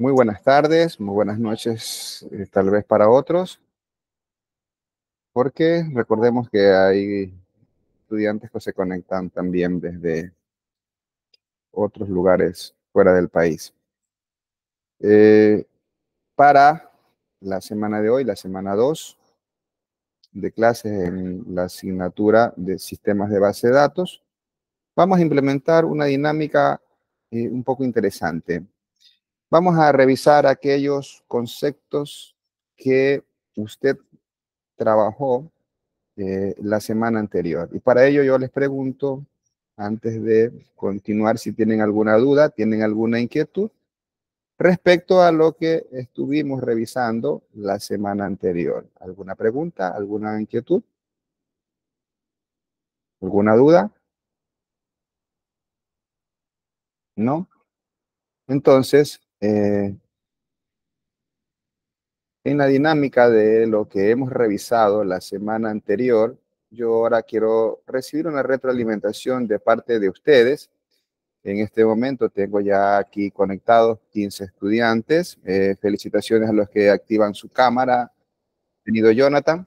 Muy buenas tardes, muy buenas noches, tal vez para otros, porque recordemos que hay estudiantes que se conectan también desde otros lugares fuera del país. Eh, para la semana de hoy, la semana 2 de clases en la asignatura de sistemas de base de datos, vamos a implementar una dinámica un poco interesante. Vamos a revisar aquellos conceptos que usted trabajó la semana anterior. Y para ello yo les pregunto, antes de continuar, si tienen alguna duda, tienen alguna inquietud respecto a lo que estuvimos revisando la semana anterior. ¿Alguna pregunta? ¿Alguna inquietud? ¿Alguna duda? ¿No? Entonces, en la dinámica de lo que hemos revisado la semana anterior, yo ahora quiero recibir una retroalimentación de parte de ustedes. En este momento tengo ya aquí conectados 15 estudiantes. Felicitaciones a los que activan su cámara. Bienvenido, Jonathan.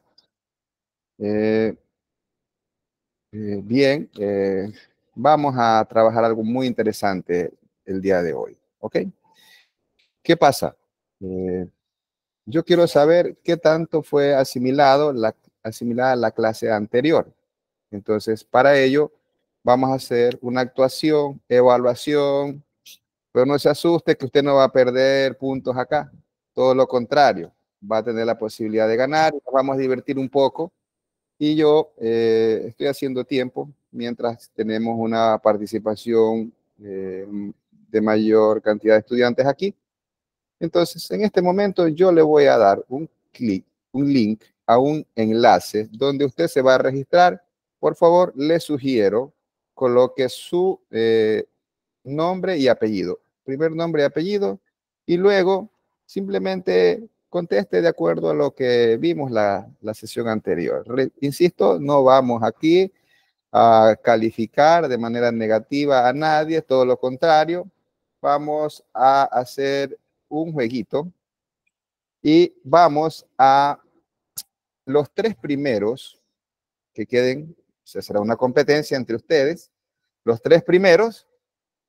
Eh, bien, vamos a trabajar algo muy interesante el día de hoy. ¿Ok? ¿Qué pasa? Eh, yo quiero saber qué tanto fue asimilada la clase anterior. Entonces, para ello, vamos a hacer una actuación, evaluación. Pero no se asuste que usted no va a perder puntos acá. Todo lo contrario, va a tener la posibilidad de ganar. Nos vamos a divertir un poco. Y yo estoy haciendo tiempo mientras tenemos una participación de mayor cantidad de estudiantes aquí. Entonces, en este momento yo le voy a dar un clic, un link a un enlace donde usted se va a registrar. Por favor, le sugiero coloque su nombre y apellido, primer nombre y apellido, y luego simplemente conteste de acuerdo a lo que vimos la sesión anterior. Insisto, no vamos aquí a calificar de manera negativa a nadie, todo lo contrario, vamos a hacer un jueguito y vamos a los tres primeros que queden, se será una competencia entre ustedes, los tres primeros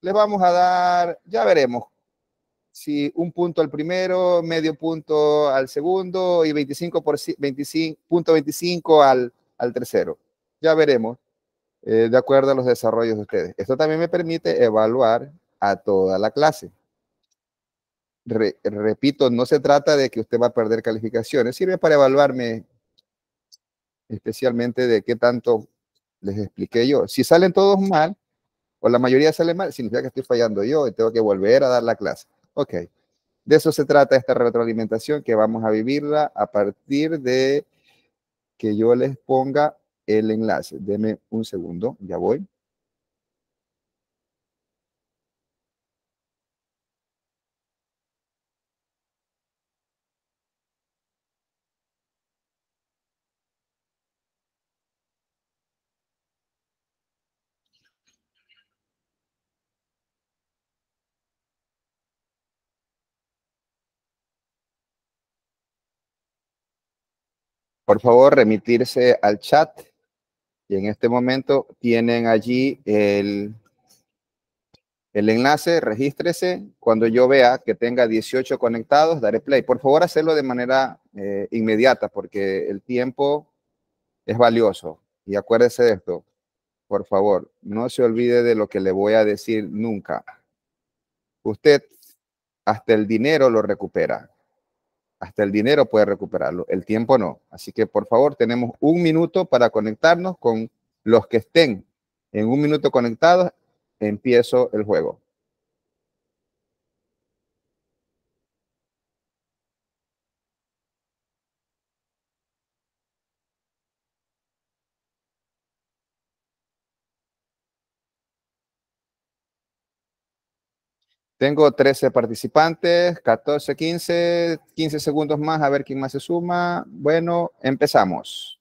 les vamos a dar, ya veremos, si un punto al primero, medio punto al segundo y 25.25 al tercero. Ya veremos, de acuerdo a los desarrollos de ustedes. Esto también me permite evaluar a toda la clase. Repito, no se trata de que usted va a perder calificaciones, sirve para evaluarme especialmente de qué tanto les expliqué yo. Si salen todos mal, o la mayoría sale mal, significa que estoy fallando yo y tengo que volver a dar la clase. Ok. De eso se trata esta retroalimentación que vamos a vivirla a partir de que yo les ponga el enlace. Deme un segundo, ya voy. Por favor, remitirse al chat y en este momento tienen allí el enlace, regístrese. Cuando yo vea que tenga 18 conectados, daré play. Por favor, hacerlo de manera inmediata porque el tiempo es valioso. Y acuérdese de esto, por favor, no se olvide de lo que le voy a decir nunca. Usted hasta el dinero lo recupera. Hasta el dinero puede recuperarlo, el tiempo no. Así que por favor, tenemos un minuto para conectarnos con los que estén en un minuto conectados. Empiezo el juego. Tengo 13 participantes, 14, 15 segundos más, a ver quién más se suma. Bueno, empezamos.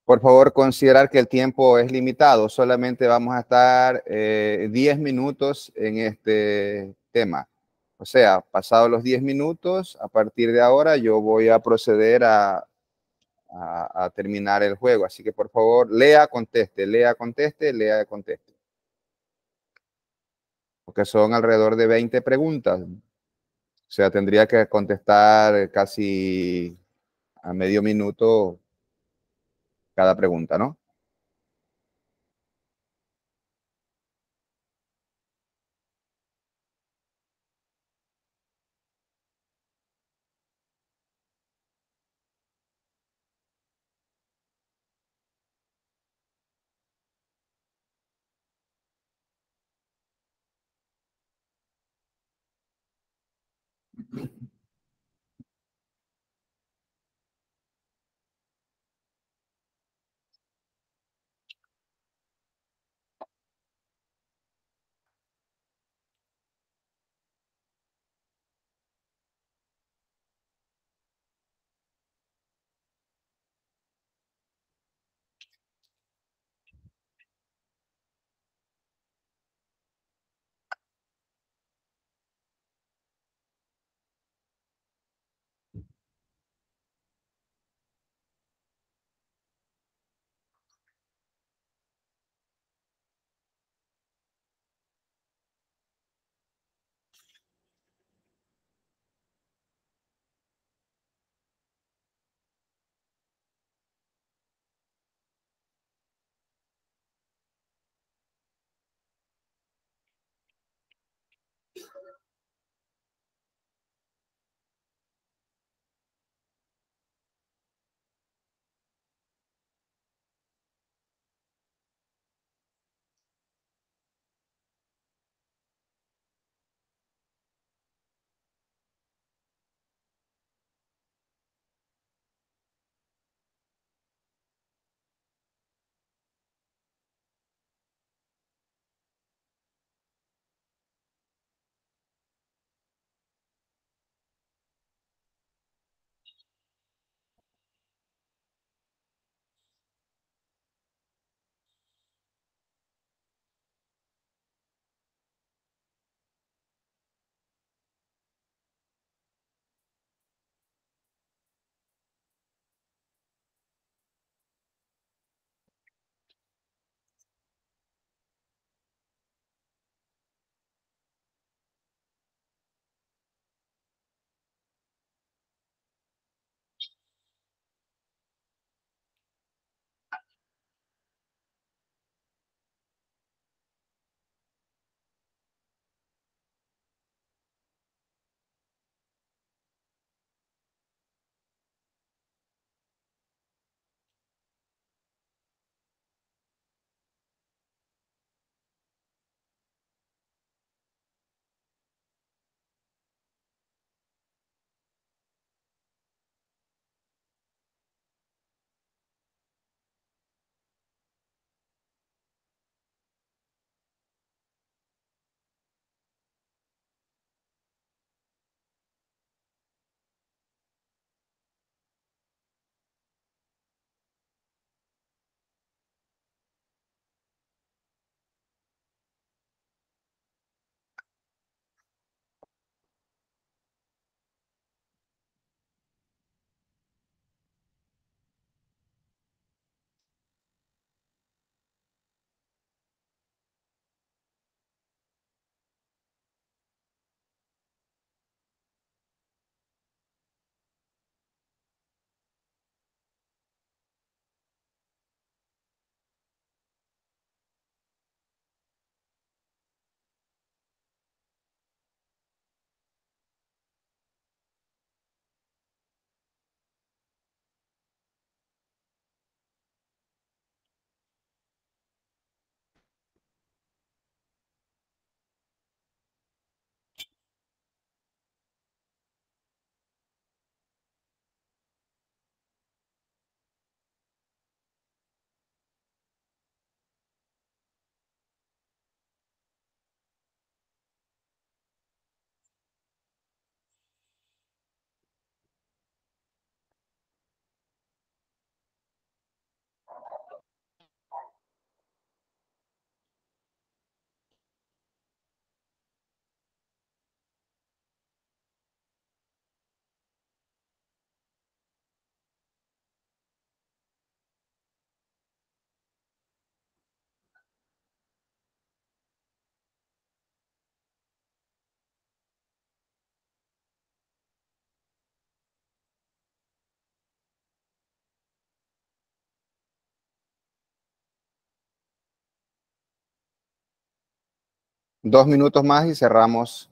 Por favor, considerar que el tiempo es limitado. Solamente vamos a estar 10 minutos en este tema. O sea, pasados los 10 minutos, a partir de ahora yo voy a proceder a terminar el juego. Así que por favor, lea, conteste, lea, conteste, lea, conteste. Porque son alrededor de 20 preguntas. O sea, tendría que contestar casi a medio minuto cada pregunta, ¿no? 2 minutos más y cerramos.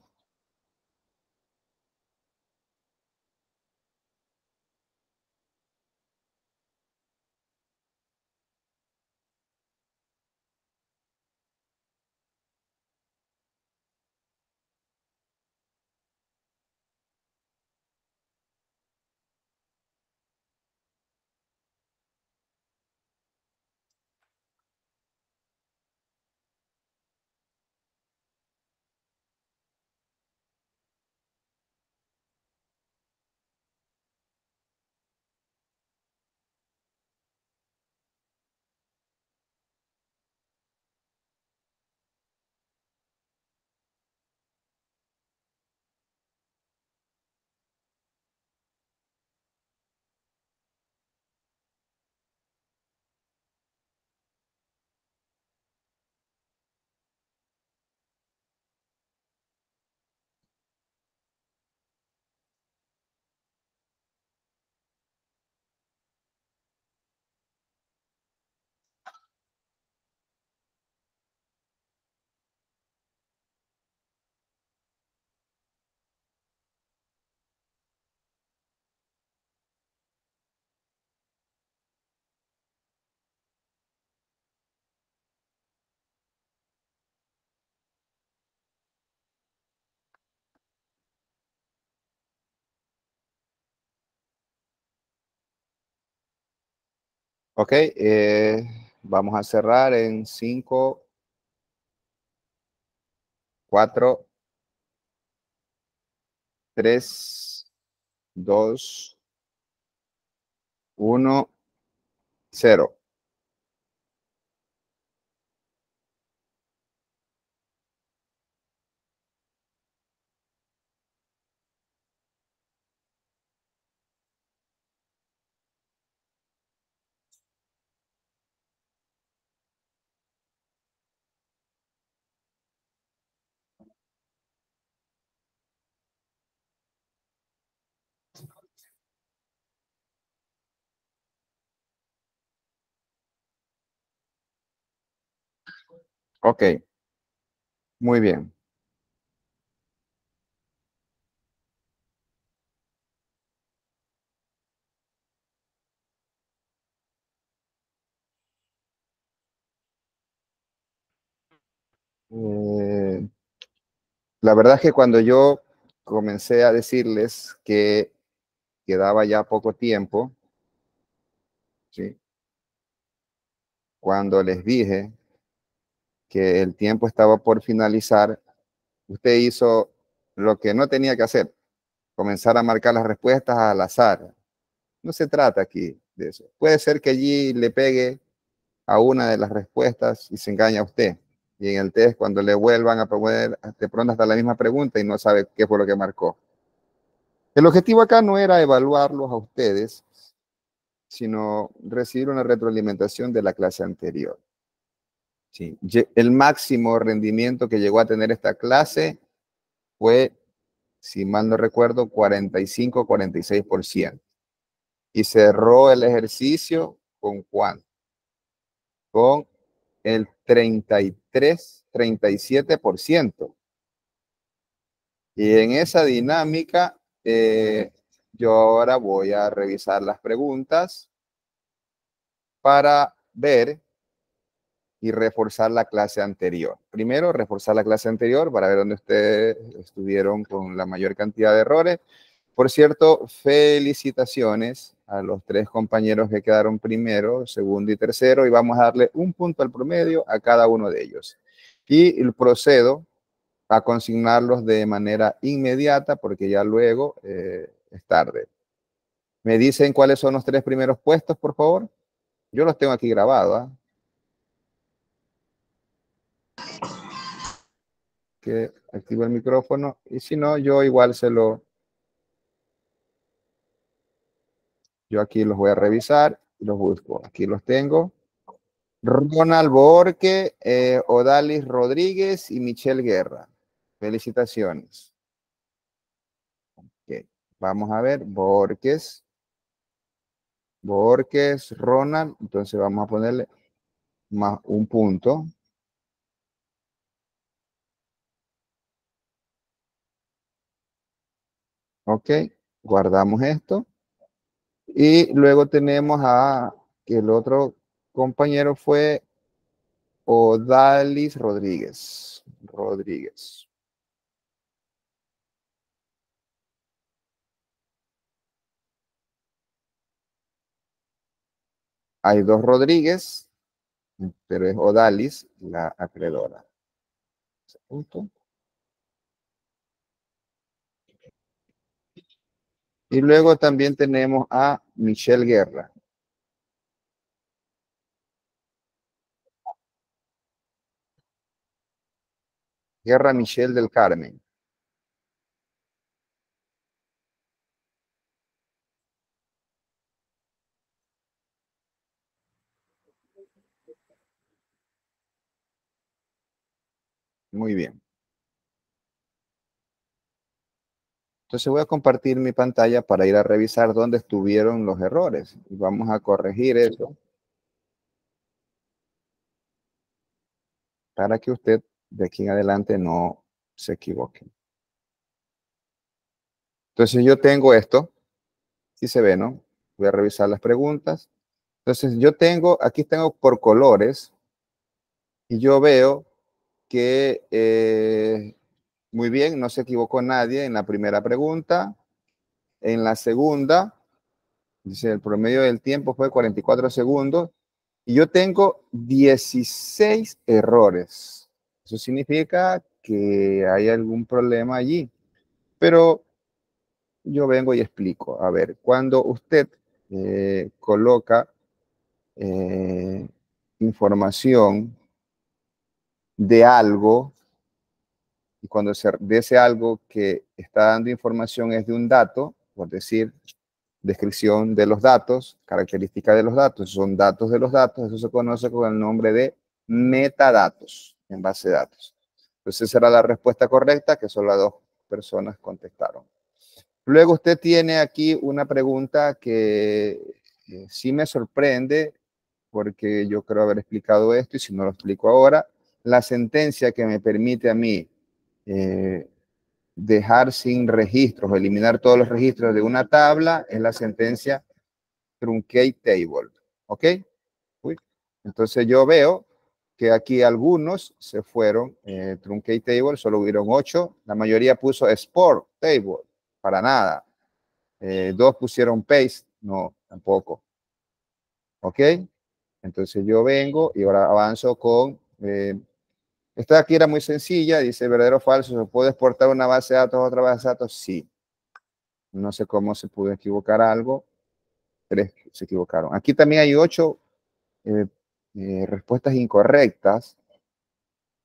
Ok, vamos a cerrar en 5, 4, 3, 2, 1, 0. Ok, muy bien. Eh, la verdad es que cuando yo comencé a decirles que quedaba ya poco tiempo, ¿sí? Cuando les dije que el tiempo estaba por finalizar, usted hizo lo que no tenía que hacer, comenzar a marcar las respuestas al azar. No se trata aquí de eso. Puede ser que allí le pegue a una de las respuestas y se engaña a usted. Y en el test, cuando le vuelvan a poner de pronto hasta la misma pregunta y no sabe qué fue lo que marcó. El objetivo acá no era evaluarlos a ustedes, sino recibir una retroalimentación de la clase anterior. Sí. El máximo rendimiento que llegó a tener esta clase fue, si mal no recuerdo, 45-46%. Y cerró el ejercicio con cuánto? Con el 33-37%. Y en esa dinámica, yo ahora voy a revisar las preguntas para ver y reforzar la clase anterior. Primero, reforzar la clase anterior para ver dónde ustedes estuvieron con la mayor cantidad de errores. Por cierto, felicitaciones a los 3 compañeros que quedaron primero, segundo y tercero, y vamos a darle un punto al promedio a cada uno de ellos. Y procedo a consignarlos de manera inmediata porque ya luego es tarde. ¿Me dicen cuáles son los 3 primeros puestos, por favor? Yo los tengo aquí grabados. Que activo el micrófono y si no, yo aquí los voy a revisar y los busco. Aquí los tengo. Ronald Borque, Odalis Rodríguez y Michelle Guerra. Felicitaciones. Okay. Vamos a ver, Ronald, entonces vamos a ponerle más un punto. Ok, guardamos esto. Y luego tenemos a que el otro compañero fue Odalis Rodríguez. Rodríguez. Hay dos Rodríguez, pero es Odalis la acreedora. Punto. Y luego también tenemos a Michelle Guerra. Guerra Michelle del Carmen. Muy bien. Entonces voy a compartir mi pantalla para ir a revisar dónde estuvieron los errores. Y vamos a corregir eso para que usted de aquí en adelante no se equivoque. Entonces yo tengo esto. Sí se ve, ¿no? Voy a revisar las preguntas. Entonces yo tengo, aquí tengo por colores y yo veo que muy bien, no se equivocó nadie en la primera pregunta. En la segunda, dice el promedio del tiempo fue 44 segundos y yo tengo 16 errores. Eso significa que hay algún problema allí. Pero yo vengo y explico. A ver, cuando usted coloca eh, información de algo, y cuando se de ese algo que está dando información es de un dato, por decir, descripción de los datos, característica de los datos, son datos de los datos, eso se conoce con el nombre de metadatos en base de datos. Entonces esa era la respuesta correcta, que solo las dos personas contestaron. Luego usted tiene aquí una pregunta que sí me sorprende, porque yo creo haber explicado esto, y si no lo explico ahora, la sentencia que me permite a mí eh, dejar sin registros o eliminar todos los registros de una tabla es la sentencia truncate table. ¿Ok? Uy. Entonces yo veo que aquí algunos se fueron truncate table, solo hubieron 8, la mayoría puso export table, para nada. Dos pusieron paste, no, tampoco. ¿Ok? Entonces yo vengo y ahora avanzo con... esta aquí era muy sencilla, dice verdadero o falso, ¿se puede exportar una base de datos a otra base de datos? Sí. No sé cómo se pudo equivocar algo, 3 se equivocaron. Aquí también hay 8 eh, respuestas incorrectas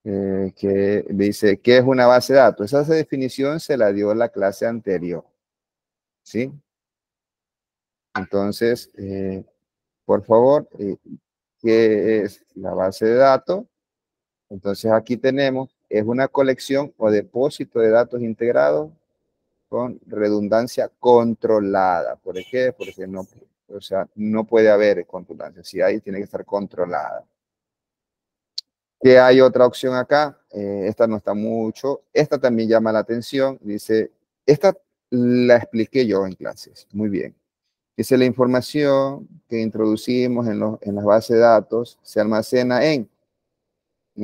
que dice, ¿qué es una base de datos? Esa definición se la dio la clase anterior, ¿sí? Entonces, por favor, ¿qué es la base de datos? Entonces aquí tenemos, es una colección o depósito de datos integrados con redundancia controlada. ¿Por qué? Porque no, o sea, no puede haber concordancia. Si hay, tiene que estar controlada. ¿Qué hay otra opción acá? Esta no está mucho. Esta también llama la atención. Dice, esta la expliqué yo en clases. Muy bien. Dice, la información que introducimos en las bases de datos se almacena en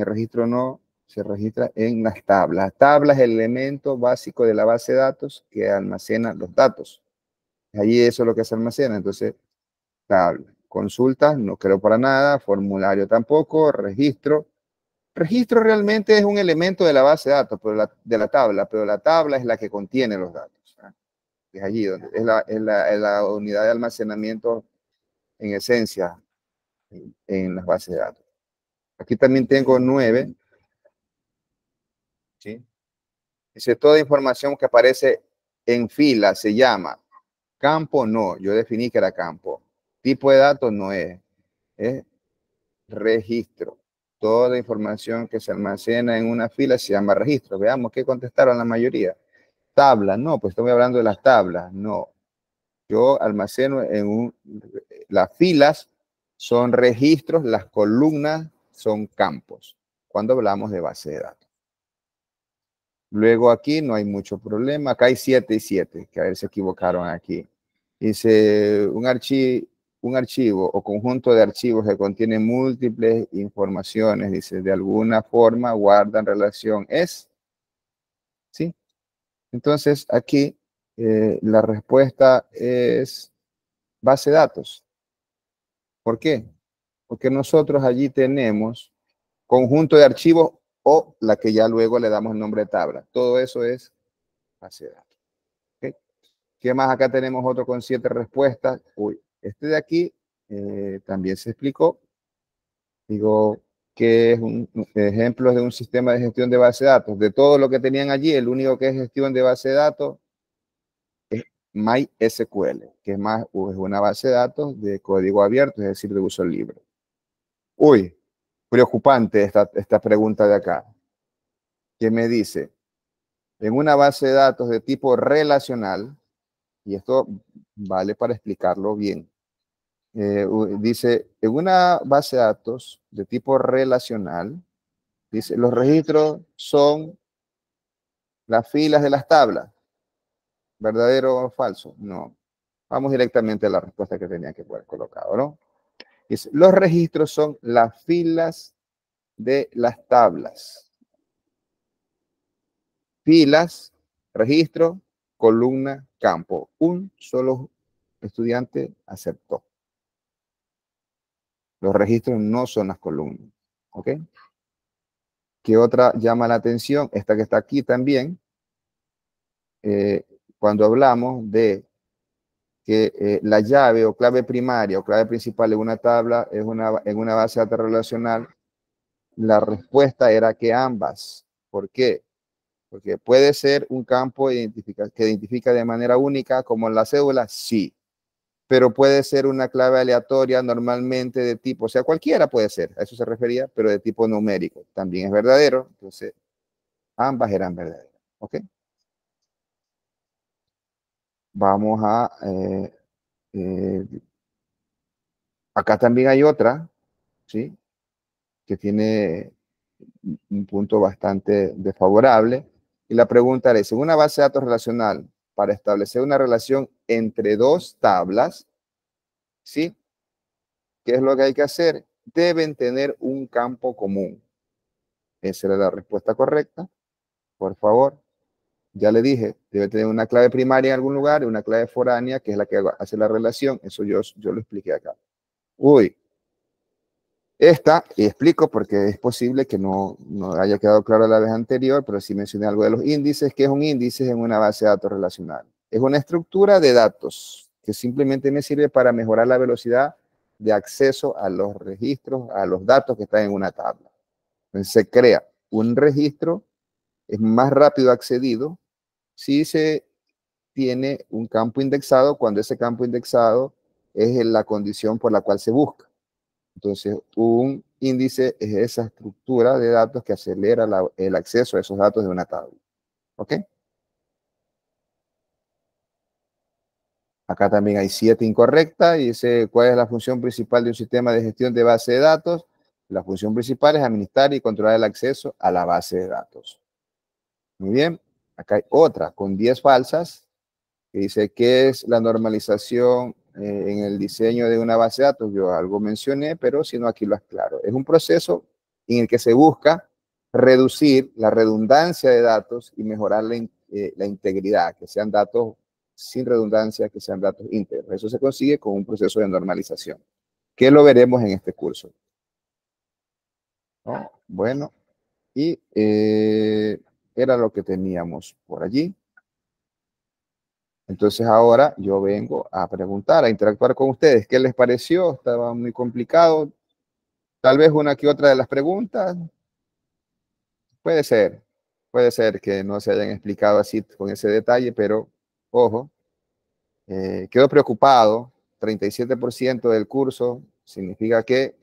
el registro no, se registra en las tablas. Tablas es el elemento básico de la base de datos que almacena los datos. Allí eso es lo que se almacena. Entonces, tabla. Consultas, no creo para nada. Formulario tampoco. Registro. Registro realmente es un elemento de la base de datos, de la tabla, pero la tabla es la que contiene los datos. ¿Ah? Es allí donde es la unidad de almacenamiento en esencia en las bases de datos. Aquí también tengo 9. ¿Sí? Dice, toda información que aparece en fila se llama campo, no. Yo definí que era campo. Tipo de datos no es registro. Toda información que se almacena en una fila se llama registro. Veamos qué contestaron la mayoría. Tabla, no, pues estoy hablando de las tablas, no. Yo almaceno las filas son registros, las columnas son campos, cuando hablamos de base de datos. Luego aquí no hay mucho problema. Acá hay 7 y 7, que a ver se equivocaron aquí. Dice un archivo o conjunto de archivos que contiene múltiples informaciones, dice, de alguna forma guardan relación. ¿Es? ¿Sí? Entonces aquí la respuesta es base de datos. ¿Por qué? Porque nosotros allí tenemos conjunto de archivos o la que ya luego le damos el nombre de tabla. Todo eso es base de datos. ¿Okay? ¿Qué más? Acá tenemos otro con 7 respuestas. Uy, este de aquí también se explicó. Digo, que es un ejemplo de un sistema de gestión de base de datos. De todo lo que tenían allí, el único que es gestión de base de datos es MySQL, que es más, es una base de datos de código abierto, es decir, de uso libre. Uy, preocupante esta pregunta de acá. ¿Qué me dice? En una base de datos de tipo relacional, y esto vale para explicarlo bien, dice, en una base de datos de tipo relacional, dice, los registros son las filas de las tablas. ¿Verdadero o falso? No. Vamos directamente a la respuesta que tenía que poner colocado, ¿no? Dice, los registros son las filas de las tablas. Filas, registro, columna, campo. Un solo estudiante aceptó. Los registros no son las columnas. ¿Ok? ¿Qué otra llama la atención? Esta que está aquí también. Cuando hablamos de que la llave o clave primaria o clave principal en una tabla es en una base de datos relacional, la respuesta era que ambas. ¿Por qué? Porque puede ser un campo que identifica de manera única como en la cédula, sí. Pero puede ser una clave aleatoria normalmente de tipo, o sea, cualquiera puede ser, a eso se refería, pero de tipo numérico. También es verdadero, entonces ambas eran verdaderas. ¿Ok? Vamos a... eh, acá también hay otra, ¿sí? Que tiene un punto bastante desfavorable. Y la pregunta es, en una base de datos relacional, para establecer una relación entre dos tablas, ¿sí? ¿Qué es lo que hay que hacer? Deben tener un campo común. Esa era la respuesta correcta. Por favor, ya le dije, debe tener una clave primaria en algún lugar y una clave foránea, que es la que hace la relación. Eso yo lo expliqué acá. Uy, esta, y explico porque es posible que no haya quedado claro la vez anterior, pero sí mencioné algo de los índices. ¿Qué es un índice en una base de datos relacional? Es una estructura de datos que simplemente me sirve para mejorar la velocidad de acceso a los registros, a los datos que están en una tabla. Entonces se crea un registro, es más rápido accedido si se tiene un campo indexado, cuando ese campo indexado es la condición por la cual se busca. Entonces, un índice es esa estructura de datos que acelera el acceso a esos datos de una tabla. ¿Ok? Acá también hay 7 incorrectas y dice, ¿cuál es la función principal de un sistema de gestión de base de datos? La función principal es administrar y controlar el acceso a la base de datos. Muy bien. Acá hay otra con 10 falsas que dice, ¿qué es la normalización en el diseño de una base de datos? Yo algo mencioné, pero si no, aquí lo aclaro. Es un proceso en el que se busca reducir la redundancia de datos y mejorar la integridad, que sean datos sin redundancia, que sean datos íntegros. Eso se consigue con un proceso de normalización, que lo veremos en este curso. ¿No? Bueno, y era lo que teníamos por allí. Entonces ahora yo vengo a preguntar, a interactuar con ustedes. ¿Qué les pareció? ¿Estaba muy complicado? Tal vez una que otra de las preguntas. Puede ser que no se hayan explicado así con ese detalle, pero ojo, quedo preocupado. 37% del curso significa que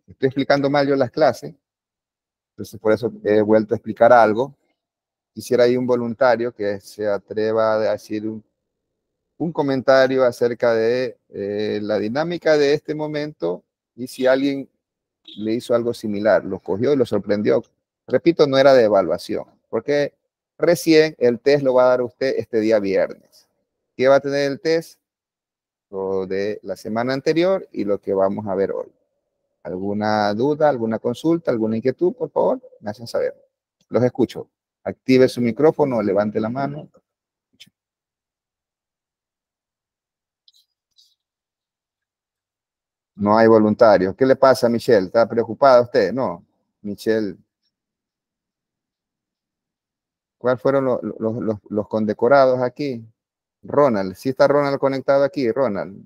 estoy explicando mal yo las clases. Entonces por eso he vuelto a explicar algo. Quisiera ahí un voluntario que se atreva a decir un comentario acerca de la dinámica de este momento y si alguien le hizo algo similar, lo cogió y lo sorprendió. Repito, no era de evaluación, porque Recién el test lo va a dar usted este día viernes. ¿Qué va a tener el test? Lo de la semana anterior y lo que vamos a ver hoy. ¿Alguna duda, alguna consulta, alguna inquietud, por favor? Me hacen saber. Los escucho. Active su micrófono, levante la mano. No hay voluntarios. ¿Qué le pasa, Michelle? ¿Está preocupada usted? No. Michelle, ¿cuáles fueron los condecorados aquí? Ronald, ¿sí está Ronald conectado aquí? Ronald.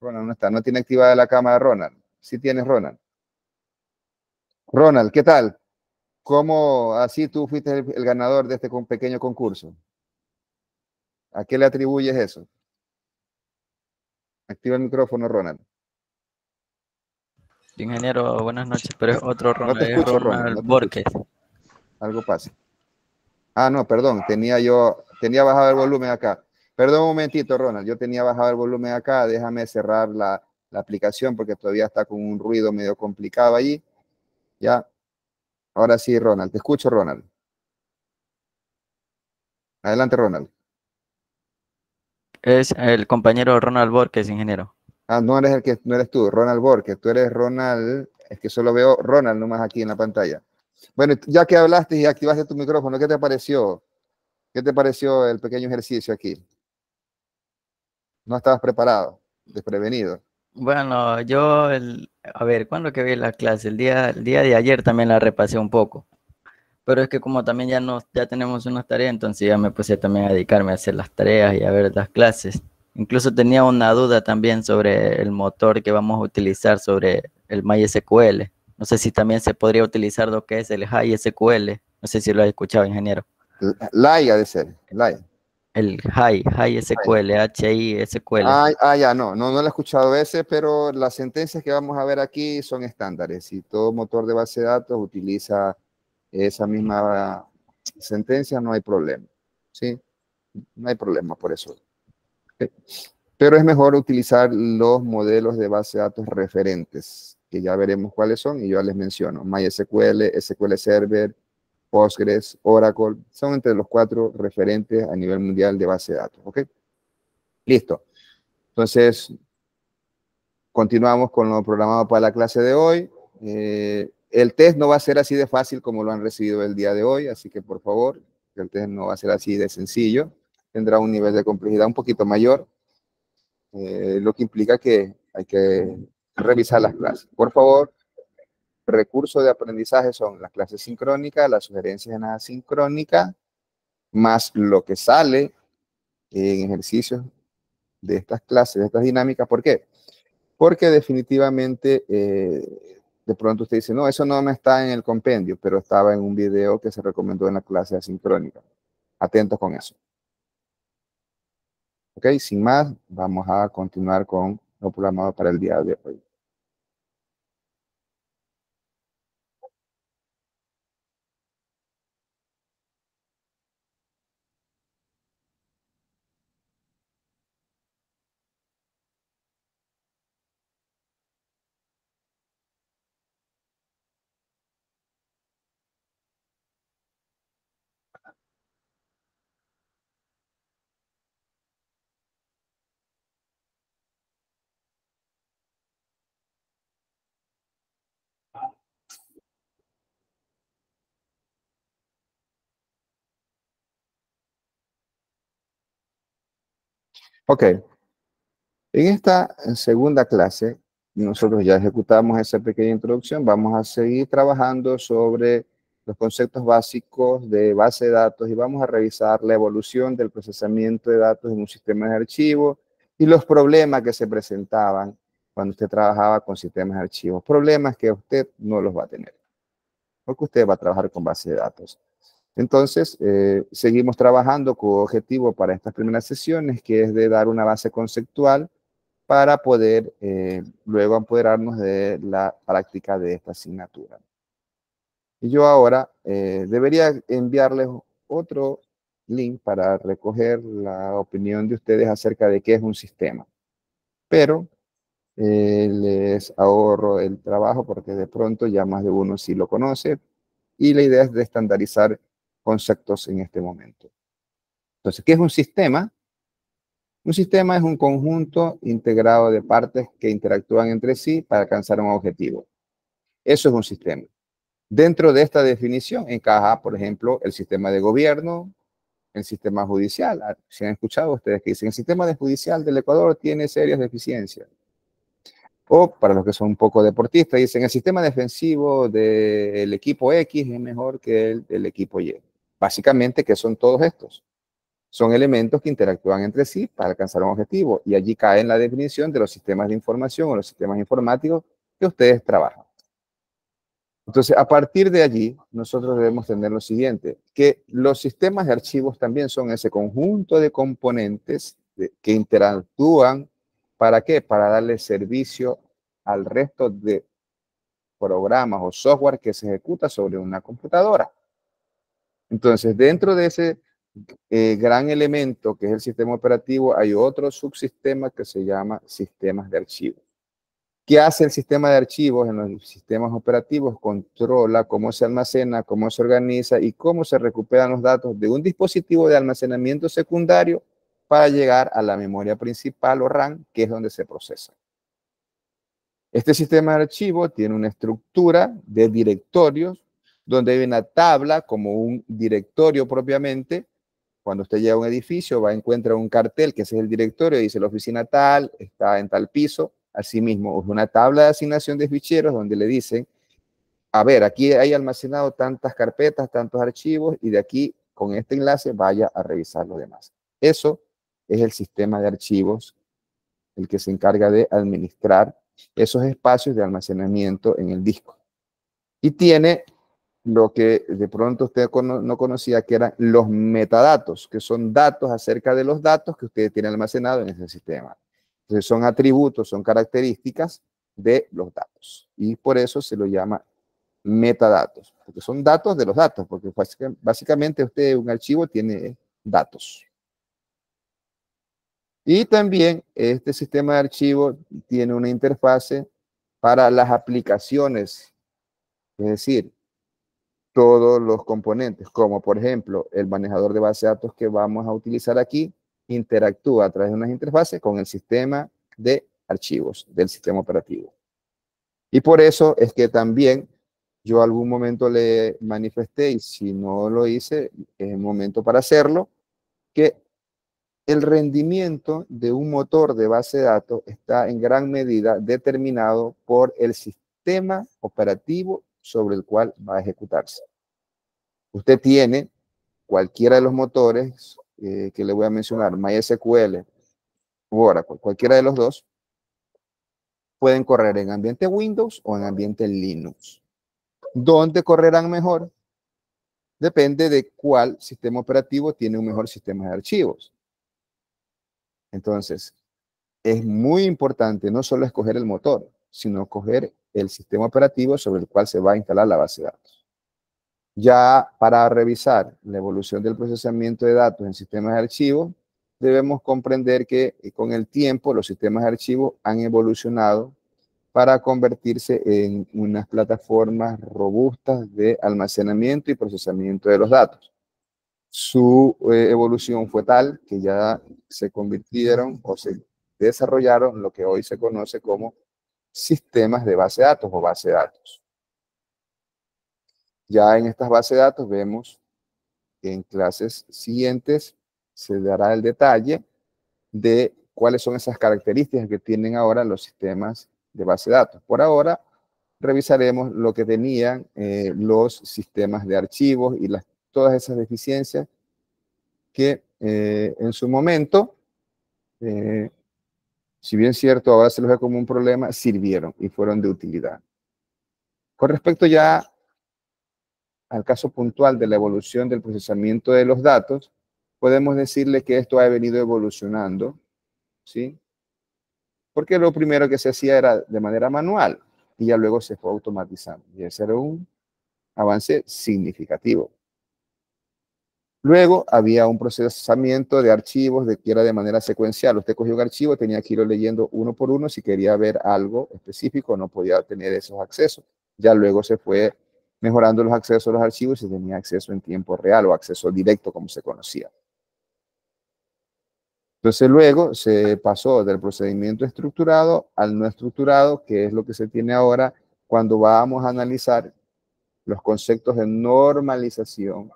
Ronald no está, no tiene activada la cámara Ronald. Sí tienes Ronald. Ronald, ¿qué tal? ¿Cómo así tú fuiste el ganador de este pequeño concurso? ¿A qué le atribuyes eso? Activa el micrófono, Ronald. Ingeniero, buenas noches, pero es otro No Ronald, te es escucho, Ronald, Ronald no te escucho. Borges. Algo pasa. Ah, no, perdón, tenía bajado el volumen acá. Perdón un momentito, Ronald, yo tenía bajado el volumen acá, déjame cerrar la aplicación porque todavía está con un ruido medio complicado allí. Ya, ahora sí, Ronald, te escucho, Ronald. Adelante, Ronald. Es el compañero Ronald Borges, ingeniero. Ah, no eres tú, Ronald Borges, tú eres Ronald, es que solo veo Ronald nomás aquí en la pantalla. Bueno, ya que hablaste y activaste tu micrófono, ¿qué te pareció? ¿Qué te pareció el pequeño ejercicio aquí? ¿No estabas preparado? Desprevenido. Bueno, a ver, ¿cuándo que vi la clase? El día de ayer también la repasé un poco, pero es que como también ya tenemos unas tareas, entonces ya me puse también a dedicarme a hacer las tareas y a ver las clases. Incluso tenía una duda también sobre el motor que vamos a utilizar sobre el MySQL. No sé si también se podría utilizar lo que es el HiSQL. No sé si lo has escuchado, ingeniero. Lai ha de ser, Lai. El HiSQL, HISQL. Ya, no lo he escuchado ese, pero las sentencias que vamos a ver aquí son estándares y todo motor de base de datos utiliza esa misma sentencia, no hay problema, ¿sí? No hay problema por eso. Pero es mejor utilizar los modelos de base de datos referentes, que ya veremos cuáles son y yo les menciono. MySQL, SQL Server, Postgres, Oracle, son entre los 4 referentes a nivel mundial de base de datos, ¿ok? Listo. Entonces, continuamos con lo programado para la clase de hoy. El test no va a ser así de fácil como lo han recibido el día de hoy, así que por favor, el test no va a ser así de sencillo. Tendrá un nivel de complejidad un poquito mayor, lo que implica que hay que revisar las clases. Por favor, recursos de aprendizaje son las clases sincrónicas, las sugerencias en asincrónica, más lo que sale en ejercicios de estas clases, de estas dinámicas. ¿Por qué? Porque definitivamente de pronto usted dice, no, eso no me está en el compendio, pero estaba en un video que se recomendó en la clase asincrónica. Atentos con eso. Ok, sin más, vamos a continuar con lo programado para el día de hoy. Ok, en esta segunda clase, nosotros ya ejecutamos esa pequeña introducción, vamos a seguir trabajando sobre los conceptos básicos de base de datos y vamos a revisar la evolución del procesamiento de datos en un sistema de archivo y los problemas que se presentaban cuando usted trabajaba con sistemas de archivos, problemas que usted no los va a tener, porque usted va a trabajar con base de datos. Entonces, seguimos trabajando con objetivo para estas primeras sesiones, que es de dar una base conceptual para poder luego empoderarnos de la práctica de esta asignatura. Y yo ahora debería enviarles otro link para recoger la opinión de ustedes acerca de qué es un sistema. Pero les ahorro el trabajo porque de pronto ya más de uno sí lo conoce y la idea es de estandarizar conceptos en este momento. Entonces, ¿qué es un sistema? Un sistema es un conjunto integrado de partes que interactúan entre sí para alcanzar un objetivo. Eso es un sistema. Dentro de esta definición encaja, por ejemplo, el sistema de gobierno, el sistema judicial. Si han escuchado ustedes que dicen, el sistema judicial del Ecuador tiene serias deficiencias. O para los que son un poco deportistas, dicen, el sistema defensivo del equipo X es mejor que el del equipo Y. Básicamente, ¿qué son todos estos? Son elementos que interactúan entre sí para alcanzar un objetivo. Y allí cae en la definición de los sistemas de información o los sistemas informáticos que ustedes trabajan. Entonces, a partir de allí, nosotros debemos tener lo siguiente, que los sistemas de archivos también son ese conjunto de componentes que interactúan, ¿para qué? Para darle servicio al resto de programas o software que se ejecuta sobre una computadora. Entonces, dentro de ese gran elemento que es el sistema operativo, hay otro subsistema que se llama sistemas de archivos. ¿Qué hace el sistema de archivos en los sistemas operativos? Controla cómo se almacena, cómo se organiza y cómo se recuperan los datos de un dispositivo de almacenamiento secundario para llegar a la memoria principal o RAM, que es donde se procesa. Este sistema de archivos tiene una estructura de directorios donde hay una tabla como un directorio propiamente. Cuando usted llega a un edificio, va a encontrar un cartel que ese es el directorio, dice la oficina tal, está en tal piso. Asimismo, es una tabla de asignación de ficheros donde le dicen, a ver, aquí hay almacenado tantas carpetas, tantos archivos, y de aquí, con este enlace, vaya a revisar lo demás. Eso es el sistema de archivos, el que se encarga de administrar esos espacios de almacenamiento en el disco. Y tiene lo que de pronto usted no conocía, que eran los metadatos, que son datos acerca de los datos que usted tiene almacenados en ese sistema. Entonces son atributos, son características de los datos. Y por eso se lo llama metadatos, porque son datos de los datos, porque básicamente usted un archivo tiene datos. Y también este sistema de archivo tiene una interfase para las aplicaciones, es decir, todos los componentes, como por ejemplo el manejador de base de datos que vamos a utilizar aquí, interactúa a través de unas interfaces con el sistema de archivos del sistema operativo. Y por eso es que también yo algún momento le manifesté, y si no lo hice, es el momento para hacerlo, que el rendimiento de un motor de base de datos está en gran medida determinado por el sistema operativo sobre el cual va a ejecutarse. Usted tiene cualquiera de los motores que le voy a mencionar, MySQL o Oracle, cualquiera de los dos, pueden correr en ambiente Windows o en ambiente Linux. ¿Dónde correrán mejor? Depende de cuál sistema operativo tiene un mejor sistema de archivos. Entonces, es muy importante no solo escoger el motor, sino escoger el sistema operativo sobre el cual se va a instalar la base de datos. Ya para revisar la evolución del procesamiento de datos en sistemas de archivos, debemos comprender que con el tiempo los sistemas de archivos han evolucionado para convertirse en unas plataformas robustas de almacenamiento y procesamiento de los datos. Su evolución fue tal que ya se convirtieron o se desarrollaron lo que hoy se conoce como sistemas de base de datos o base de datos. Ya en estas bases de datos vemos que en clases siguientes se dará el detalle de cuáles son esas características que tienen ahora los sistemas de base de datos. Por ahora, revisaremos lo que tenían los sistemas de archivos y todas esas deficiencias que en su momento, si bien es cierto, ahora se los ve como un problema, sirvieron y fueron de utilidad. Con respecto ya al caso puntual de la evolución del procesamiento de los datos, podemos decirle que esto ha venido evolucionando, ¿sí? Porque lo primero que se hacía era de manera manual y ya luego se fue automatizando. Y ese era un avance significativo. Luego había un procesamiento de archivos que era de manera secuencial. Usted cogía un archivo, tenía que irlo leyendo uno por uno. Si quería ver algo específico, no podía tener esos accesos. Ya luego se fue mejorando los accesos a los archivos y se tenía acceso en tiempo real o acceso directo como se conocía. Entonces luego se pasó del procedimiento estructurado al no estructurado, que es lo que se tiene ahora cuando vamos a analizar los conceptos de normalización,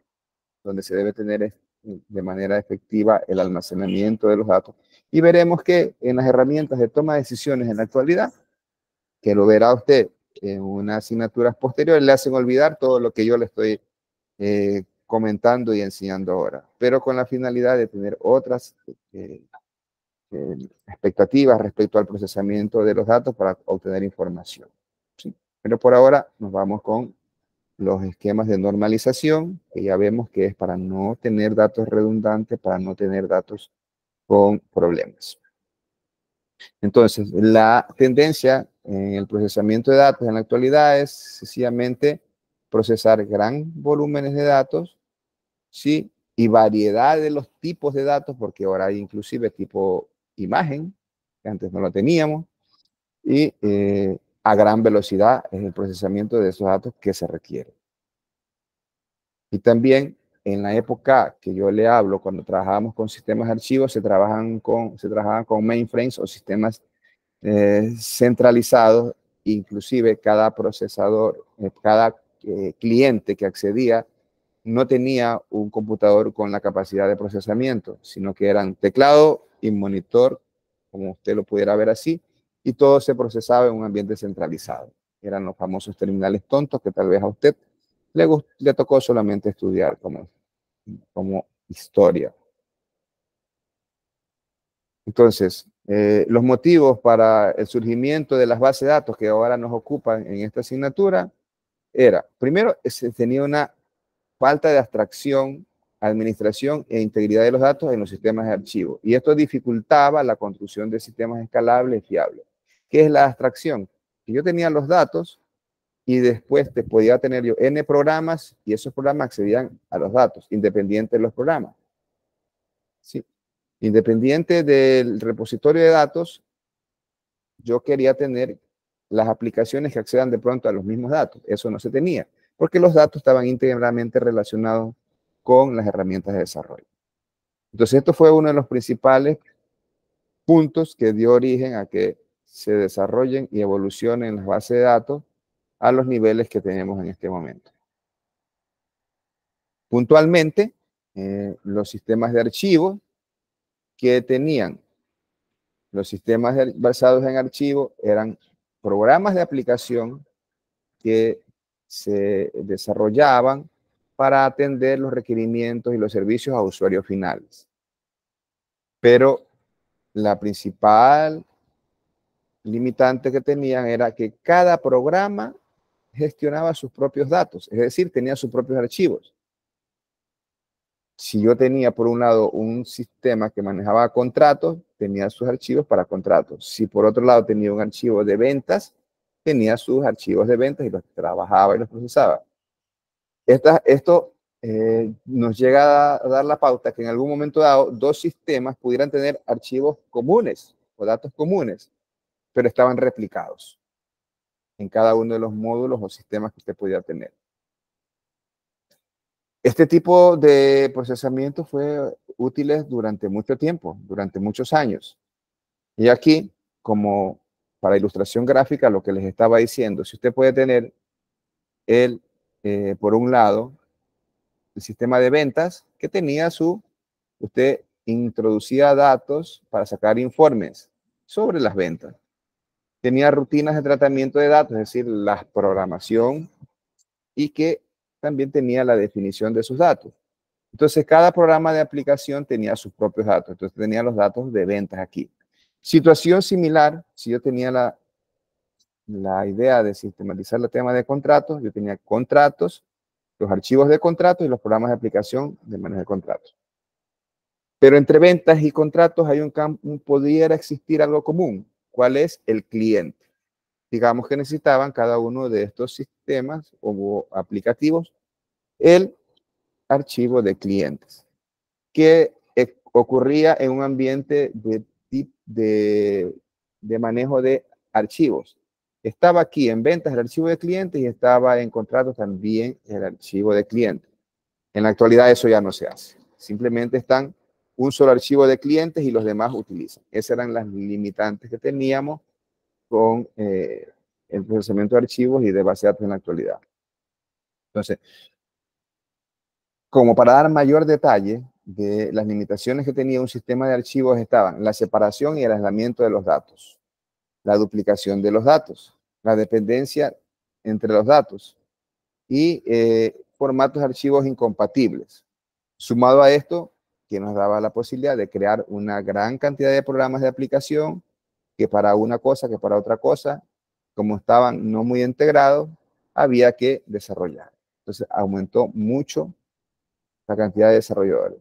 donde se debe tener de manera efectiva el almacenamiento de los datos. Y veremos que en las herramientas de toma de decisiones en la actualidad, que lo verá usted en unas asignaturas posteriores, le hacen olvidar todo lo que yo le estoy comentando y enseñando ahora, pero con la finalidad de tener otras expectativas respecto al procesamiento de los datos para obtener información. ¿Sí? Pero por ahora nos vamos con los esquemas de normalización, que ya vemos que es para no tener datos redundantes, para no tener datos con problemas. Entonces, la tendencia en el procesamiento de datos en la actualidad es sencillamente procesar gran volúmenes de datos, ¿sí? Y variedad de los tipos de datos, porque ahora hay inclusive tipo imagen, que antes no lo teníamos, y a gran velocidad es el procesamiento de esos datos que se requiere. Y también en la época que yo le hablo, cuando trabajábamos con sistemas de archivos, se trabajaban con mainframes o sistemas centralizados, inclusive cada procesador, cada cliente que accedía no tenía un computador con la capacidad de procesamiento, sino que eran teclado y monitor, como usted lo pudiera ver así, y todo se procesaba en un ambiente centralizado. Eran los famosos terminales tontos que tal vez a usted le tocó solamente estudiar como historia. Entonces, los motivos para el surgimiento de las bases de datos que ahora nos ocupan en esta asignatura era, primero, se tenía una falta de abstracción, administración e integridad de los datos en los sistemas de archivo. Y esto dificultaba la construcción de sistemas escalables y fiables. ¿Qué es la abstracción? Que yo tenía los datos y después te podía tener yo N programas y esos programas accedían a los datos, independiente de los programas. ¿Sí? Independiente del repositorio de datos, yo quería tener las aplicaciones que accedan de pronto a los mismos datos. Eso no se tenía, porque los datos estaban íntegramente relacionados con las herramientas de desarrollo. Entonces, esto fue uno de los principales puntos que dio origen a que se desarrollen y evolucionen las bases de datos a los niveles que tenemos en este momento. Puntualmente, los sistemas de archivo que tenían los sistemas basados en archivo eran programas de aplicación que se desarrollaban para atender los requerimientos y los servicios a usuarios finales. Pero la principal limitante que tenían era que cada programa gestionaba sus propios datos, es decir, tenía sus propios archivos. Si yo tenía, por un lado, un sistema que manejaba contratos, tenía sus archivos para contratos. Si por otro lado tenía un archivo de ventas, tenía sus archivos de ventas y los trabajaba y los procesaba. Esto nos llega a dar la pauta que en algún momento dado dos sistemas pudieran tener archivos comunes o datos comunes, pero estaban replicados en cada uno de los módulos o sistemas que usted pudiera tener. Este tipo de procesamiento fue útil durante mucho tiempo, durante muchos años. Y aquí, como para ilustración gráfica, lo que les estaba diciendo, si usted puede tener por un lado, el sistema de ventas que tenía usted introducía datos para sacar informes sobre las ventas. Tenía rutinas de tratamiento de datos, es decir, la programación, y que también tenía la definición de sus datos. Entonces, cada programa de aplicación tenía sus propios datos. Entonces, tenía los datos de ventas aquí. Situación similar, si yo tenía la idea de sistematizar el tema de contratos, yo tenía contratos, los archivos de contratos y los programas de aplicación de manejo de contratos. Pero entre ventas y contratos hay pudiera existir algo común. ¿Cuál es? El cliente. Digamos que necesitaban cada uno de estos sistemas o aplicativos el archivo de clientes, que ocurría en un ambiente de manejo de archivos. Estaba aquí en ventas el archivo de clientes y estaba en contratos también el archivo de clientes. En la actualidad eso ya no se hace. Simplemente están un solo archivo de clientes y los demás utilizan. Esas eran las limitantes que teníamos con el procesamiento de archivos y de base de datos en la actualidad. Entonces, como para dar mayor detalle de las limitaciones que tenía un sistema de archivos, estaban la separación y el aislamiento de los datos, la duplicación de los datos, la dependencia entre los datos y formatos de archivos incompatibles. Sumado a esto, que nos daba la posibilidad de crear una gran cantidad de programas de aplicación que para una cosa, que para otra cosa, como estaban no muy integrados, había que desarrollar. Entonces aumentó mucho la cantidad de desarrolladores.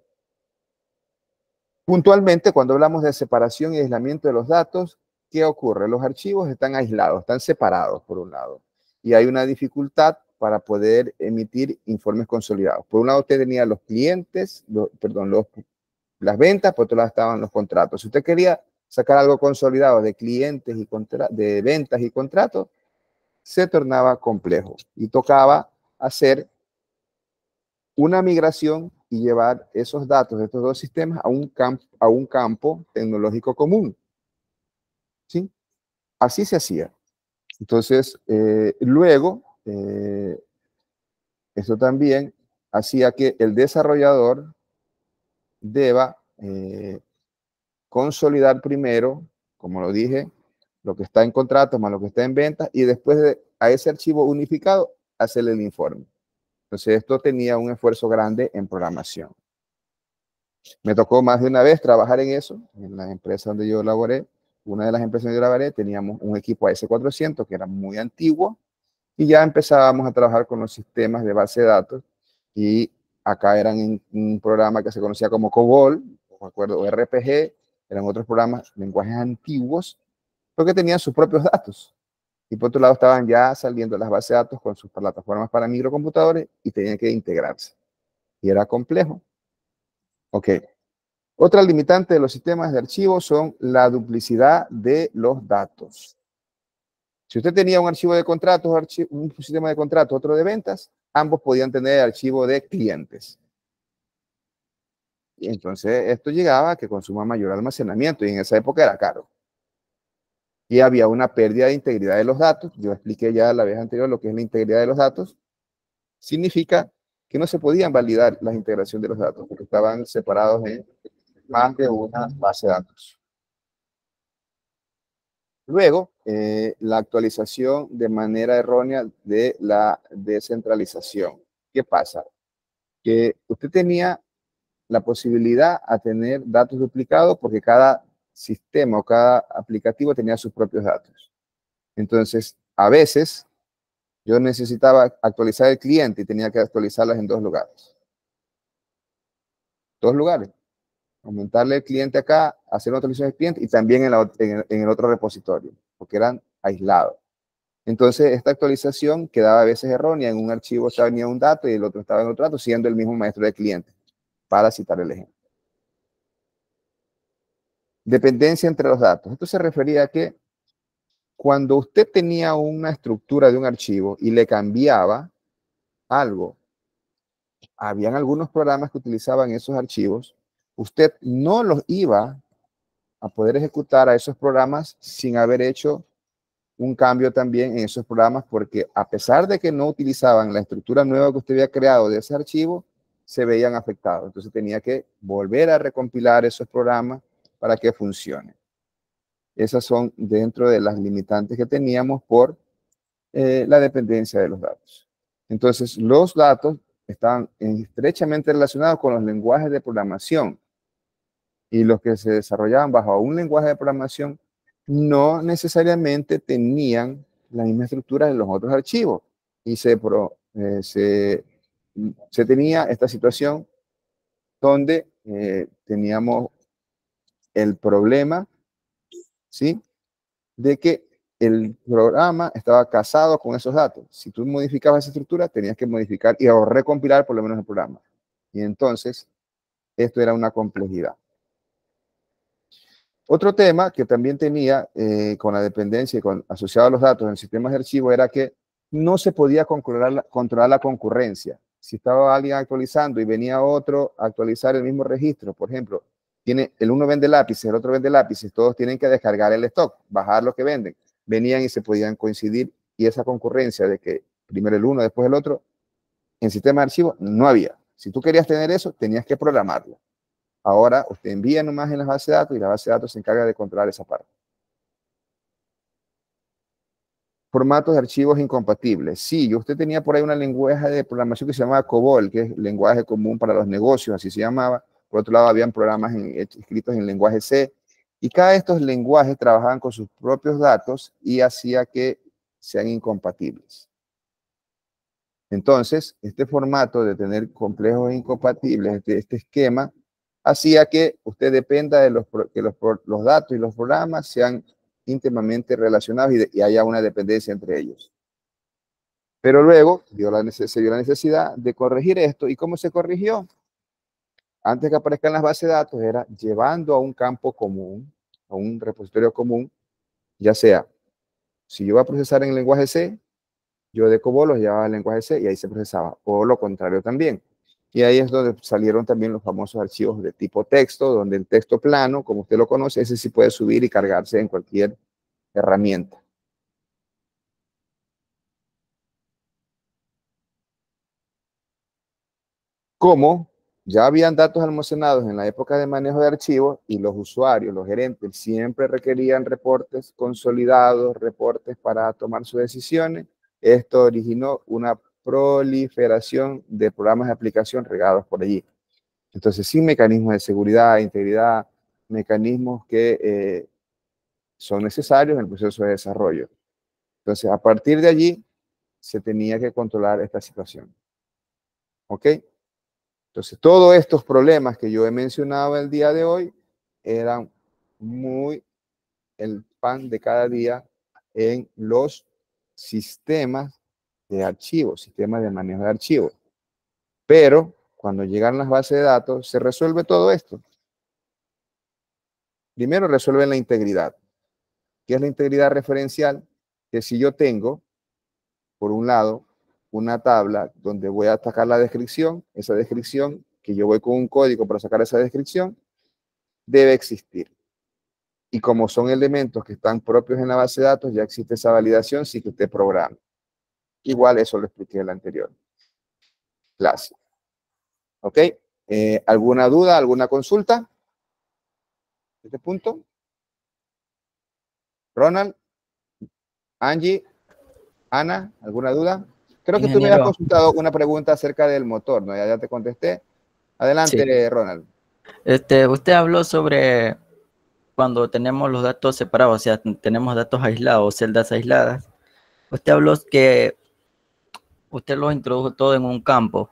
Puntualmente, cuando hablamos de separación y aislamiento de los datos, ¿qué ocurre? Los archivos están aislados, están separados por un lado, y hay una dificultad para poder emitir informes consolidados. Por un lado, usted tenía los clientes, las ventas, por otro lado estaban los contratos. Si usted quería sacar algo consolidado de clientes y de ventas y contratos, se tornaba complejo y tocaba hacer una migración y llevar esos datos de estos dos sistemas a un campo tecnológico común. ¿Sí? Así se hacía. Entonces, luego, eso también hacía que el desarrollador deba consolidar primero, como lo dije, lo que está en contrato más lo que está en venta, y después a ese archivo unificado, hacerle el informe. Entonces, esto tenía un esfuerzo grande en programación. Me tocó más de una vez trabajar en eso, en la empresa donde yo laboré. Una de las empresas donde yo laboré, teníamos un equipo AS400 que era muy antiguo, y ya empezábamos a trabajar con los sistemas de base de datos, y acá eran en un programa que se conocía como COBOL, o acuerdo, o RPG, eran otros programas, lenguajes antiguos, porque tenían sus propios datos. Y por otro lado estaban ya saliendo las bases de datos con sus plataformas para microcomputadores y tenían que integrarse. Y era complejo. Ok. Otra limitante de los sistemas de archivos son la duplicidad de los datos. Si usted tenía un archivo de contratos, un sistema de contratos, otro de ventas, ambos podían tener archivo de clientes. Y entonces esto llegaba a que consuma mayor almacenamiento y en esa época era caro. Y había una pérdida de integridad de los datos. Yo expliqué ya la vez anterior lo que es la integridad de los datos. Significa que no se podían validar la integración de los datos porque estaban separados en más de una base de datos. Luego, la actualización de manera errónea de la descentralización. ¿Qué pasa? Que usted tenía la posibilidad a tener datos duplicados porque cada sistema o cada aplicativo tenía sus propios datos. Entonces, a veces yo necesitaba actualizar el cliente y tenía que actualizarlas en dos lugares. Dos lugares. Aumentarle el cliente acá, hacer una actualización del cliente y también en el otro repositorio, porque eran aislados. Entonces, esta actualización quedaba a veces errónea. En un archivo venía un dato y el otro estaba en otro dato, siendo el mismo maestro de cliente, para citar el ejemplo. Dependencia entre los datos. Esto se refería a que cuando usted tenía una estructura de un archivo y le cambiaba algo, habían algunos programas que utilizaban esos archivos, usted no los iba a poder ejecutar a esos programas sin haber hecho un cambio también en esos programas, porque a pesar de que no utilizaban la estructura nueva que usted había creado de ese archivo, se veían afectados. Entonces tenía que volver a recompilar esos programas para que funcionen. Esas son dentro de las limitantes que teníamos por la dependencia de los datos. Entonces, los datos están estrechamente relacionados con los lenguajes de programación, y los que se desarrollaban bajo un lenguaje de programación no necesariamente tenían la misma estructura de los otros archivos, y se tenía esta situación donde teníamos el problema, ¿sí?, de que el programa estaba casado con esos datos. Si tú modificabas esa estructura, tenías que modificar y o recompilar por lo menos el programa. Y entonces, esto era una complejidad. Otro tema que también tenía con la dependencia y asociado a los datos en sistemas de archivo era que no se podía controlar la concurrencia. Si estaba alguien actualizando y venía otro a actualizar el mismo registro, por ejemplo, el uno vende lápices, el otro vende lápices, todos tienen que descargar el stock, bajar lo que venden. Venían y se podían coincidir, y esa concurrencia de que primero el uno, después el otro, en sistema de archivo no había. Si tú querías tener eso, tenías que programarlo. Ahora usted envía nomás en la base de datos y la base de datos se encarga de controlar esa parte. Formatos de archivos incompatibles. Sí, usted tenía por ahí una lenguaje de programación que se llamaba COBOL, que es lenguaje común para los negocios, así se llamaba. Por otro lado, habían programas escritos en lenguaje C. Y cada de estos lenguajes trabajaban con sus propios datos y hacía que sean incompatibles. Entonces, este formato de tener complejos incompatibles, este esquema, hacía que usted dependa de que los datos y los programas sean íntimamente relacionados y haya una dependencia entre ellos. Pero luego se dio la necesidad de corregir esto. ¿Y cómo se corrigió? Antes que aparezcan las bases de datos, era llevando a un campo común, a un repositorio común, ya sea, si yo voy a procesar en lenguaje C, yo de COBOL los llevaba al lenguaje C y ahí se procesaba, o lo contrario también. Y ahí es donde salieron también los famosos archivos de tipo texto, donde el texto plano, como usted lo conoce, ese sí puede subir y cargarse en cualquier herramienta. Como ya habían datos almacenados en la época de manejo de archivos y los usuarios, los gerentes, siempre requerían reportes consolidados, reportes para tomar sus decisiones, esto originó una proliferación de programas de aplicación regados por allí. Entonces, sin mecanismos de seguridad, integridad, mecanismos que son necesarios en el proceso de desarrollo. Entonces, a partir de allí, se tenía que controlar esta situación. ¿Ok? Entonces, todos estos problemas que yo he mencionado el día de hoy eran muy el pan de cada día en los sistemas de archivos, sistemas de manejo de archivos. Pero cuando llegan las bases de datos, se resuelve todo esto. Primero resuelven la integridad. ¿Qué es la integridad referencial? Que si yo tengo, por un lado, una tabla donde voy a sacar la descripción, esa descripción, que yo voy con un código para sacar esa descripción, debe existir. Y como son elementos que están propios en la base de datos, ya existe esa validación sin que usted programe. Igual eso lo expliqué en la anterior clase. ¿Ok? ¿Alguna duda, alguna consulta? ¿Este punto? Ronald, Angie, Ana, ¿alguna duda? Creo que tú me has Ingeniero, consultado una pregunta acerca del motor, ¿no? Ya te contesté. sí. Adelante, Ronald. Usted habló sobre cuando tenemos los datos separados, o sea, tenemos datos aislados, celdas aisladas. Usted habló que usted los introdujo todo en un campo.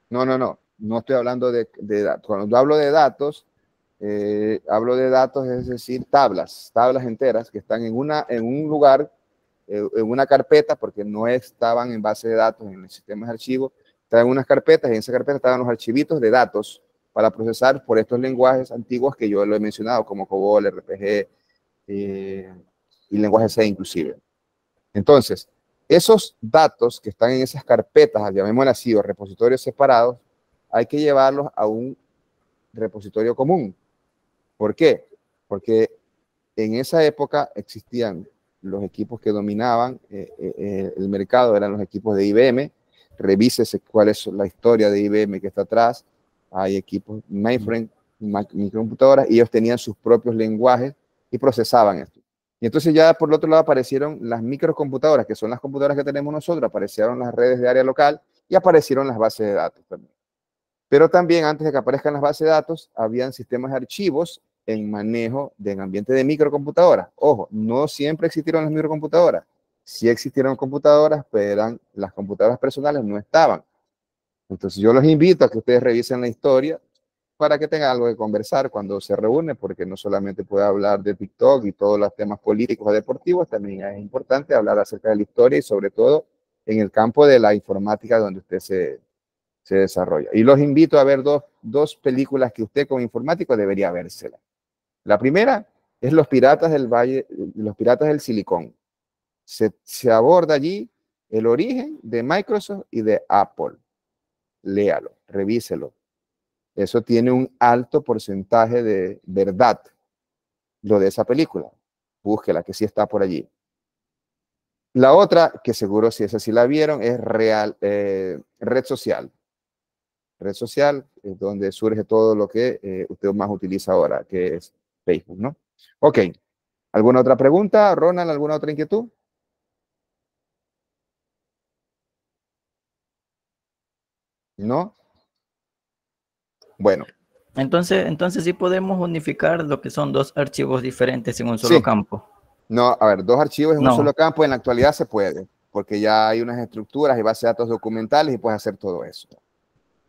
No estoy hablando de datos. Cuando hablo de datos, es decir, tablas enteras que están en un lugar, en una carpeta, porque no estaban en base de datos en el sistema de archivos, estaban en unas carpetas y en esa carpeta estaban los archivitos de datos para procesar por estos lenguajes antiguos que yo lo he mencionado, como COBOL, RPG y lenguaje C inclusive. Entonces, esos datos que están en esas carpetas, llamémoslas así, o repositorios separados, hay que llevarlos a un repositorio común. ¿Por qué? Porque en esa época existían los equipos que dominaban el mercado, eran los equipos de IBM. Revísese cuál es la historia de IBM que está atrás. Hay equipos mainframe, microcomputadoras, y ellos tenían sus propios lenguajes y procesaban esto. Y entonces ya por el otro lado aparecieron las microcomputadoras, que son las computadoras que tenemos nosotros, aparecieron las redes de área local y aparecieron las bases de datos también. Pero también antes de que aparezcan las bases de datos, habían sistemas de archivos en manejo en ambiente de microcomputadoras. Ojo, no siempre existieron las microcomputadoras. Sí existieron computadoras, pero las computadoras personales no estaban. Entonces yo los invito a que ustedes revisen la historia para que tengan algo que conversar cuando se reúnen, porque no solamente puede hablar de TikTok y todos los temas políticos o deportivos, también es importante hablar acerca de la historia y sobre todo en el campo de la informática donde usted se desarrolla. Y los invito a ver dos películas que usted como informático debería vérsela. La primera Es los piratas del Valle, los piratas del Silicón. Se aborda allí el origen de Microsoft y de Apple. Léalo, revíselo. Eso tiene un alto porcentaje de verdad, lo de esa película. Búsquela, que sí está por allí. La otra, que seguro si esa sí la vieron, es red social. Red social es donde surge todo lo que usted más utiliza ahora, que es Facebook, ¿no? Ok. ¿Alguna otra pregunta, Ronald? ¿Alguna otra inquietud? ¿No? Bueno, Entonces sí podemos unificar lo que son dos archivos diferentes en un solo sí. campo. No, a ver, dos archivos en un solo No. campo en la actualidad se puede, porque ya hay unas estructuras y bases de datos documentales y puedes hacer todo eso.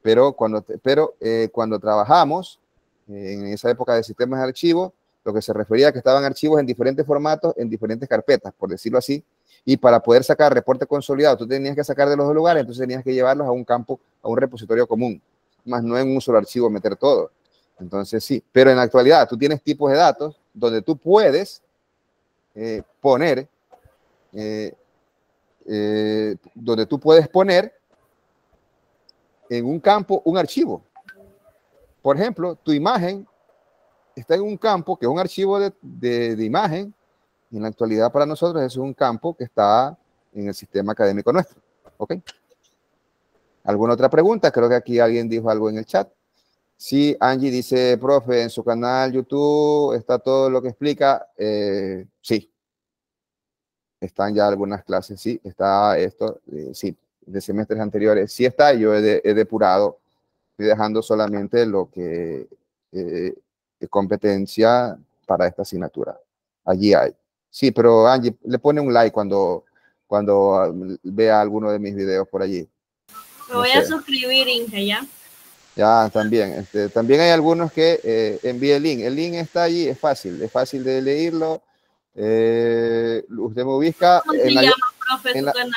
Pero cuando trabajamos en esa época de sistemas de archivos, lo que se refería a que estaban archivos en diferentes formatos, en diferentes carpetas, por decirlo así, y para poder sacar reporte consolidado, tú tenías que sacar de los dos lugares, entonces tenías que llevarlos a un campo, a un repositorio común, más no en un solo archivo meter todo. Entonces sí, pero en la actualidad tú tienes tipos de datos donde tú puedes poner, eh, donde tú puedes poner en un campo un archivo. Por ejemplo, tu imagen está en un campo que es un archivo de imagen, y en la actualidad para nosotros eso es un campo que está en el sistema académico nuestro. ¿Ok? ¿Alguna otra pregunta? Creo que aquí alguien dijo algo en el chat. Sí, Angie dice, profe, en su canal YouTube está todo lo que explica. Sí, están ya algunas clases, sí, está esto, sí, de semestres anteriores, sí está, yo he depurado, estoy dejando solamente lo que es competencia para esta asignatura. Allí hay. Sí, pero Angie, le pone un like cuando vea alguno de mis videos por allí. Me No voy a sé. suscribir, Inge, ¿ya? Ya, también. También hay algunos que envíe el link. El link está allí, es fácil de leerlo. Usted me ubica ¿Cómo se llama, profe, en su la, canal?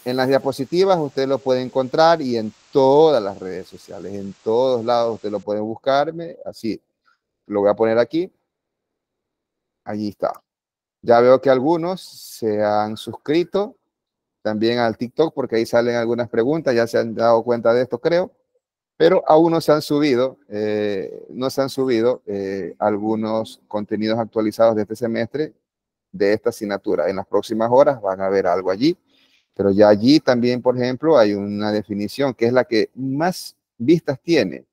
en las diapositivas, usted lo puede encontrar y en todas las redes sociales, en todos lados usted lo puede buscarme. Así, lo voy a poner aquí. Allí está. Ya veo que algunos se han suscrito también al TikTok porque ahí salen algunas preguntas, ya se han dado cuenta de esto, creo. Pero aún no se han subido algunos contenidos actualizados de este semestre, de esta asignatura. En las próximas horas van a ver algo allí, pero ya allí también, por ejemplo, hay una definición que es la que más vistas tiene,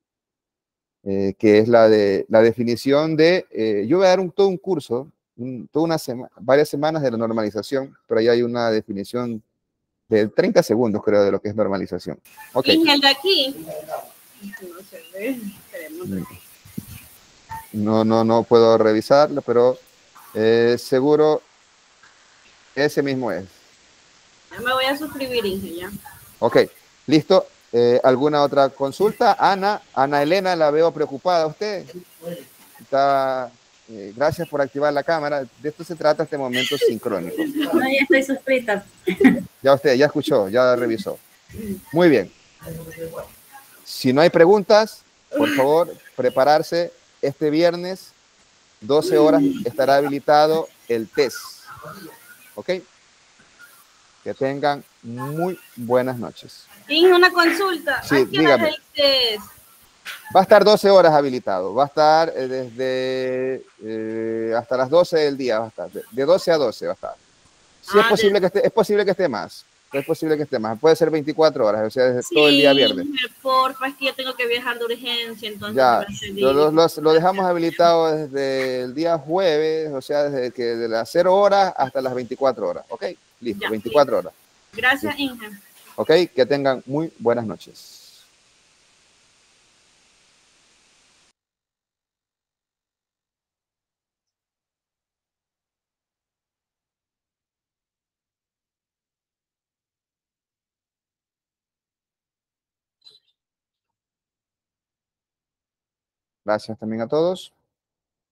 que es la definición de, yo voy a dar todo un curso, varias semanas de la normalización, pero ahí hay una definición de 30 segundos, creo, de lo que es normalización. Ok. Inge, el de aquí. No se ve. No puedo revisarlo, pero seguro ese mismo es. Ya me voy a suscribir, Inge, ya. Ok, listo. ¿Alguna otra consulta? Ana Elena, la veo preocupada. ¿Usted? Está, gracias por activar la cámara. De esto se trata este momento sincrónico. No, ya estoy suscrita. Ya usted, ya escuchó, ya revisó. Muy bien. Si no hay preguntas, por favor, prepararse. Este viernes, 12 horas, estará habilitado el test. ¿Ok? Que tengan muy buenas noches. Inge, una consulta. Sí, ¿A qué hora dígame. es el test? Va a estar 12 horas habilitado. Va a estar hasta las 12 del día. Va a estar. De 12 a 12 va a estar. Sí, es posible que esté más. Es posible que esté más. Puede ser 24 horas, o sea, desde todo el día viernes. Sí, porfa, es que yo tengo que viajar de urgencia, entonces Ya, me lo dejamos habilitado desde el día jueves, o sea, desde que de las 0 horas hasta las 24 horas. ¿Ok? Listo, Ya, 24 horas. Gracias, Listo. Inge. ¿Ok? Que tengan muy buenas noches. Gracias también a todos.